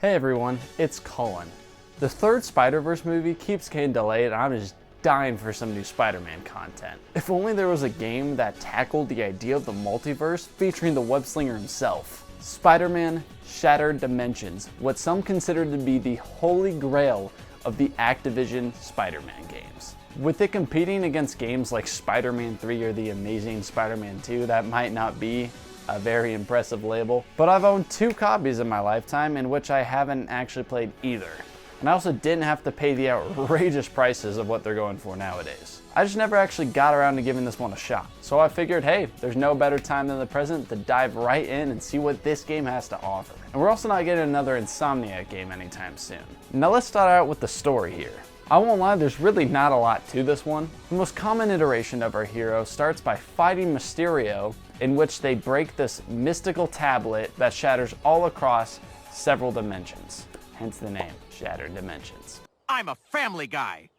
Hey everyone, it's Cullen. The third Spider-Verse movie keeps getting delayed and I'm just dying for some new Spider-Man content. If only there was a game that tackled the idea of the multiverse featuring the web-slinger himself. Spider-Man Shattered Dimensions, what some consider to be the holy grail of the Activision Spider-Man games. With it competing against games like Spider-Man 3 or The Amazing Spider-Man 2, that might not be a very impressive label, but I've owned 2 copies in my lifetime in which I haven't actually played either. And I also didn't have to pay the outrageous prices of what they're going for nowadays. I just never actually got around to giving this one a shot. So I figured, hey, there's no better time than the present to dive right in and see what this game has to offer. And we're also not getting another Insomniac game anytime soon. Now let's start out with the story here. I won't lie, there's really not a lot to this one. The most common iteration of our hero starts by fighting Mysterio, in which they break this mystical tablet that shatters all across several dimensions. Hence the name, Shattered Dimensions. I'm a family guy.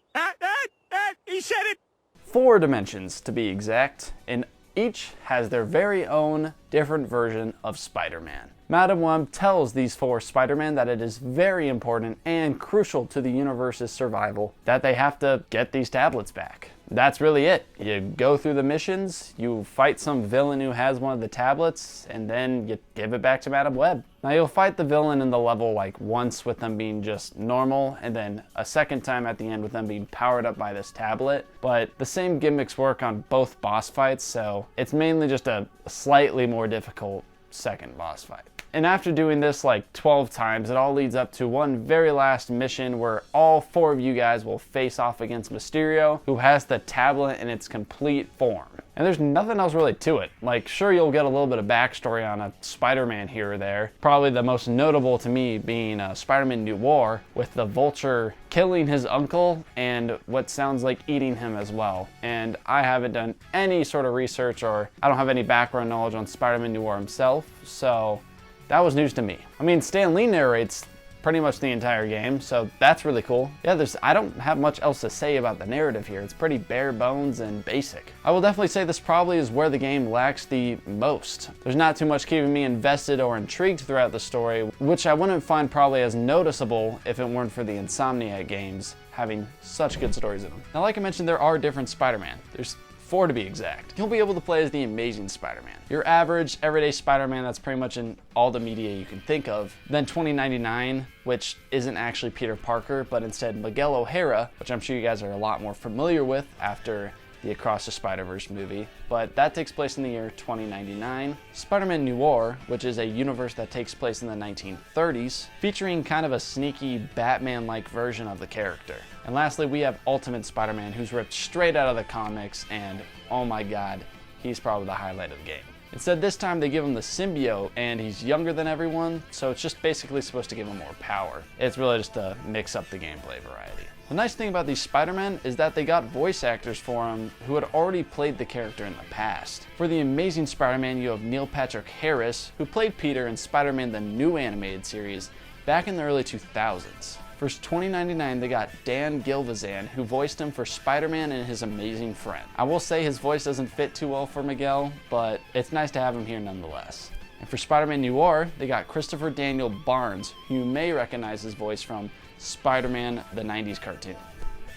He said it! 4 dimensions to be exact, and each has their very own different version of Spider-Man. Madam Web tells these 4 Spider-Man that it is very important and crucial to the universe's survival that they have to get these tablets back. That's really it. You go through the missions, you fight some villain who has one of the tablets, and then you give it back to Madam Web. Now you'll fight the villain in the level like once with them being just normal, and then a second time at the end with them being powered up by this tablet. But the same gimmicks work on both boss fights, so it's mainly just a slightly more difficult second boss fight. And after doing this like 12 times, it all leads up to one very last mission where all 4 of you guys will face off against Mysterio, who has the tablet in its complete form. And there's nothing else really to it. Like, sure, you'll get a little bit of backstory on a Spider-Man here or there. Probably the most notable to me being Spider-Man Noir, with the Vulture killing his uncle and what sounds like eating him as well. And I haven't done any sort of research, or I don't have any background knowledge on Spider-Man Noir himself, so that was news to me. I mean, Stan Lee narrates pretty much the entire game, so that's really cool. Yeah, I don't have much else to say about the narrative here. It's pretty bare bones and basic. I will definitely say this probably is where the game lacks the most. There's not too much keeping me invested or intrigued throughout the story, which I wouldn't find probably as noticeable if it weren't for the Insomniac games having such good stories in them. Now, like I mentioned, there are different Spider-Man. There's 4 to be exact. You'll be able to play as the Amazing Spider-Man, your average, everyday Spider-Man that's pretty much in all the media you can think of. Then 2099, which isn't actually Peter Parker, but instead Miguel O'Hara, which I'm sure you guys are a lot more familiar with after the Across the Spider-Verse movie, but that takes place in the year 2099. Spider-Man Noir, which is a universe that takes place in the 1930s, featuring kind of a sneaky Batman-like version of the character. And lastly, we have Ultimate Spider-Man, who's ripped straight out of the comics, and oh my god, he's probably the highlight of the game. Instead, this time they give him the symbiote, and he's younger than everyone, so it's just basically supposed to give him more power. It's really just to mix up the gameplay variety. The nice thing about these Spider-Men is that they got voice actors for him who had already played the character in the past. For the Amazing Spider-Man, you have Neil Patrick Harris, who played Peter in Spider-Man the New Animated Series back in the early 2000s. For 2099, they got Dan Gilvezan, who voiced him for Spider-Man and His Amazing Friend. I will say his voice doesn't fit too well for Miguel, but it's nice to have him here nonetheless. And for Spider-Man Noir, they got Christopher Daniel Barnes, who you may recognize his voice from Spider-Man the 90s cartoon.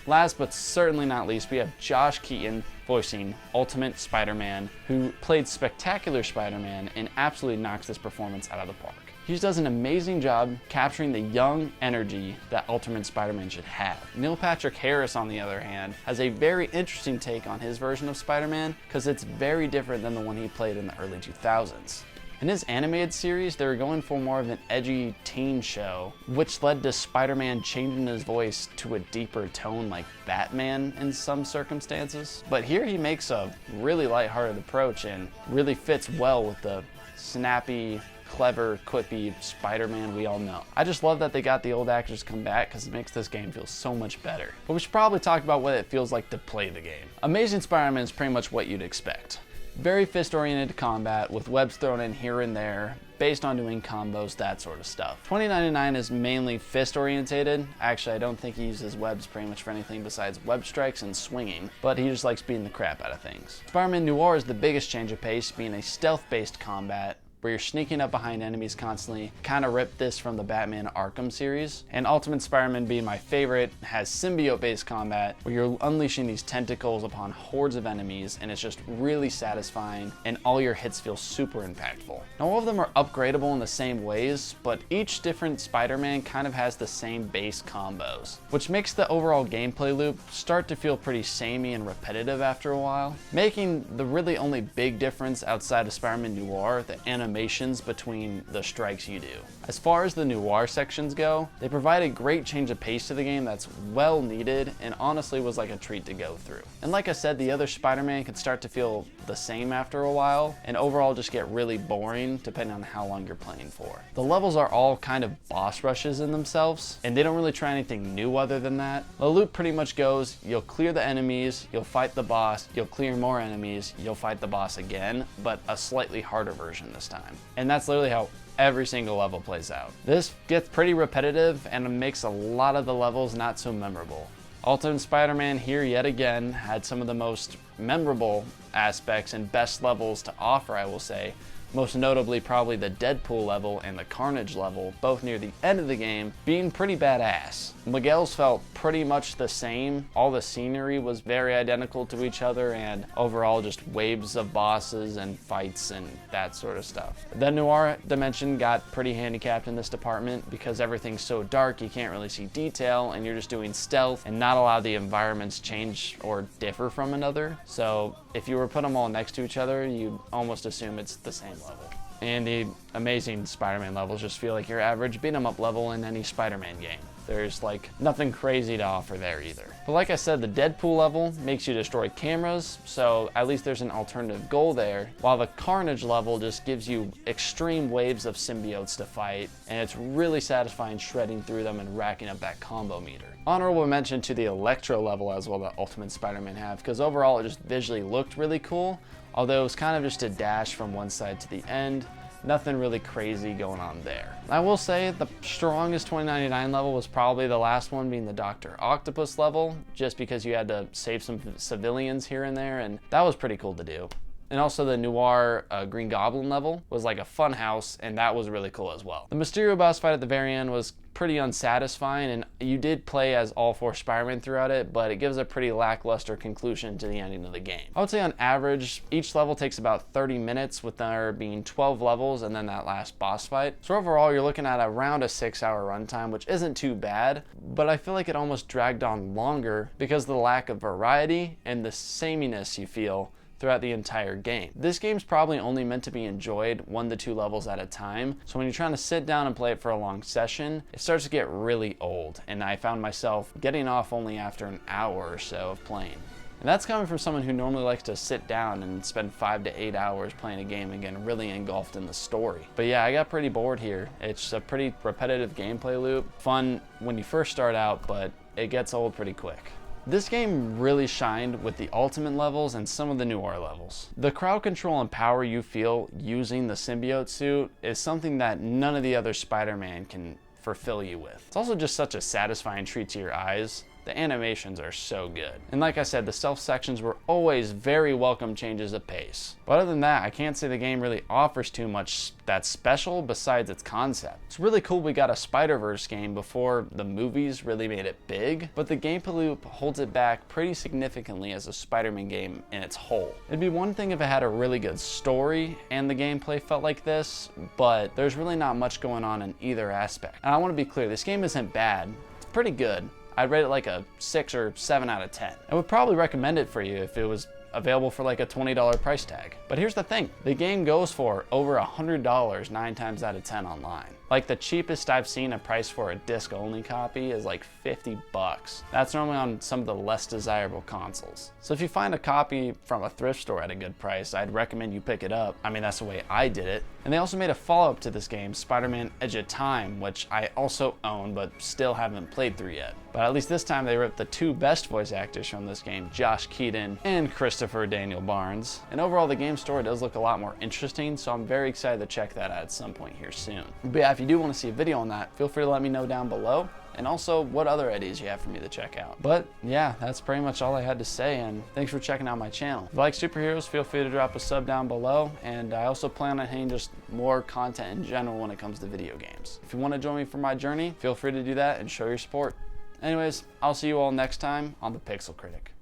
Last but certainly not least, we have Josh Keaton voicing Ultimate Spider-Man, who played Spectacular Spider-Man and absolutely knocks this performance out of the park. He does an amazing job capturing the young energy that Ultimate Spider-Man should have. Neil Patrick Harris, on the other hand, has a very interesting take on his version of Spider-Man because it's very different than the one he played in the early 2000s. In his animated series, they were going for more of an edgy teen show, which led to Spider-Man changing his voice to a deeper tone like Batman in some circumstances. But here he makes a really lighthearted approach and really fits well with the snappy, clever, quippy Spider-Man we all know. I just love that they got the old actors to come back because it makes this game feel so much better. But we should probably talk about what it feels like to play the game. Amazing Spider-Man is pretty much what you'd expect. Very fist-oriented combat with webs thrown in here and there, based on doing combos, that sort of stuff. 2099 is mainly fist-orientated. Actually, I don't think he uses webs pretty much for anything besides web strikes and swinging, but he just likes beating the crap out of things. Spider-Man Noir is the biggest change of pace, being a stealth-based combat, where you're sneaking up behind enemies constantly. Kind of ripped this from the Batman Arkham series. And Ultimate Spider-Man, being my favorite, has symbiote-based combat where you're unleashing these tentacles upon hordes of enemies, and it's just really satisfying, and all your hits feel super impactful. Now, all of them are upgradable in the same ways, but each different Spider-Man kind of has the same base combos, which makes the overall gameplay loop start to feel pretty samey and repetitive after a while, making the really only big difference outside of Spider-Man Noir the animations between the strikes you do. As far as the Noir sections go, they provide a great change of pace to the game that's well needed and honestly was like a treat to go through. And like I said, the other Spider-Man can start to feel the same after a while and overall just get really boring depending on how long you're playing for. The levels are all kind of boss rushes in themselves, and they don't really try anything new other than that. The loop pretty much goes, you'll clear the enemies, you'll fight the boss, you'll clear more enemies, you'll fight the boss again, but a slightly harder version this time. And that's literally how every single level plays out. This gets pretty repetitive and it makes a lot of the levels not so memorable. Ultimate Spider-Man here yet again had some of the most memorable aspects and best levels to offer, I will say. Most notably probably the Deadpool level and the Carnage level, both near the end of the game, being pretty badass. Miguel's felt pretty much the same. All the scenery was very identical to each other, and overall just waves of bosses and fights and that sort of stuff. The Noir dimension got pretty handicapped in this department because everything's so dark you can't really see detail and you're just doing stealth and not allow the environments change or differ from another. So if you were to put them all next to each other, you'd almost assume it's the same level. And the Amazing Spider-Man levels just feel like your average beat-em-up level in any Spider-Man game. There's like nothing crazy to offer there either. But like I said, the Deadpool level makes you destroy cameras, so at least there's an alternative goal there, while the Carnage level just gives you extreme waves of symbiotes to fight, and it's really satisfying shredding through them and racking up that combo meter. Honorable mention to the Electro level as well that Ultimate Spider-Man have, because overall it just visually looked really cool, although it was kind of just a dash from one side to the end. Nothing really crazy going on there. I will say the strongest 2099 level was probably the last one, being the Dr. Octopus level, just because you had to save some civilians here and there, and that was pretty cool to do. And also the Noir Green Goblin level was like a fun house, and that was really cool as well. The Mysterio boss fight at the very end was pretty unsatisfying, and you did play as all four Spider-Man throughout it, but it gives a pretty lackluster conclusion to the ending of the game. I would say on average, each level takes about 30 minutes, with there being 12 levels and then that last boss fight. So overall, you're looking at around a 6-hour runtime, which isn't too bad, but I feel like it almost dragged on longer because of the lack of variety and the sameness you feel throughout the entire game. This game's probably only meant to be enjoyed 1 to 2 levels at a time, so when you're trying to sit down and play it for a long session, it starts to get really old, and I found myself getting off only after an hour or so of playing. And that's coming from someone who normally likes to sit down and spend 5 to 8 hours playing a game and getting really engulfed in the story. But yeah, I got pretty bored here. It's a pretty repetitive gameplay loop, fun when you first start out, but it gets old pretty quick. This game really shined with the Ultimate levels and some of the Noir levels. The crowd control and power you feel using the symbiote suit is something that none of the other Spider-Man can fulfill you with. It's also just such a satisfying treat to your eyes. The animations are so good. And like I said, the stealth sections were always very welcome changes of pace. But other than that, I can't say the game really offers too much that's special besides its concept. It's really cool we got a Spider-Verse game before the movies really made it big, but the gameplay loop holds it back pretty significantly as a Spider-Man game in its whole. It'd be one thing if it had a really good story and the gameplay felt like this, but there's really not much going on in either aspect. And I want to be clear, this game isn't bad, it's pretty good. I'd rate it like a 6 or 7 out of 10. I would probably recommend it for you if it was available for like a $20 price tag. But here's the thing, the game goes for over $100 9 times out of 10 online. Like the cheapest I've seen a price for a disc-only copy is like 50 bucks. That's normally on some of the less desirable consoles. So if you find a copy from a thrift store at a good price, I'd recommend you pick it up. I mean, that's the way I did it. And they also made a follow-up to this game, Spider-Man Edge of Time, which I also own but still haven't played through yet. But at least this time they ripped the 2 best voice actors from this game, Josh Keaton and Christopher Daniel Barnes. And overall, the game story does look a lot more interesting, so I'm very excited to check that out at some point here soon. But yeah, if you you do want to see a video on that, feel free to let me know down below. And also what other ideas you have for me to check out. But yeah, that's pretty much all I had to say, and thanks for checking out my channel. If you like superheroes, feel free to drop a sub down below, and I also plan on having just more content in general when it comes to video games. If you want to join me for my journey, feel free to do that and show your support. Anyways, I'll see you all next time on The Pixel Critic.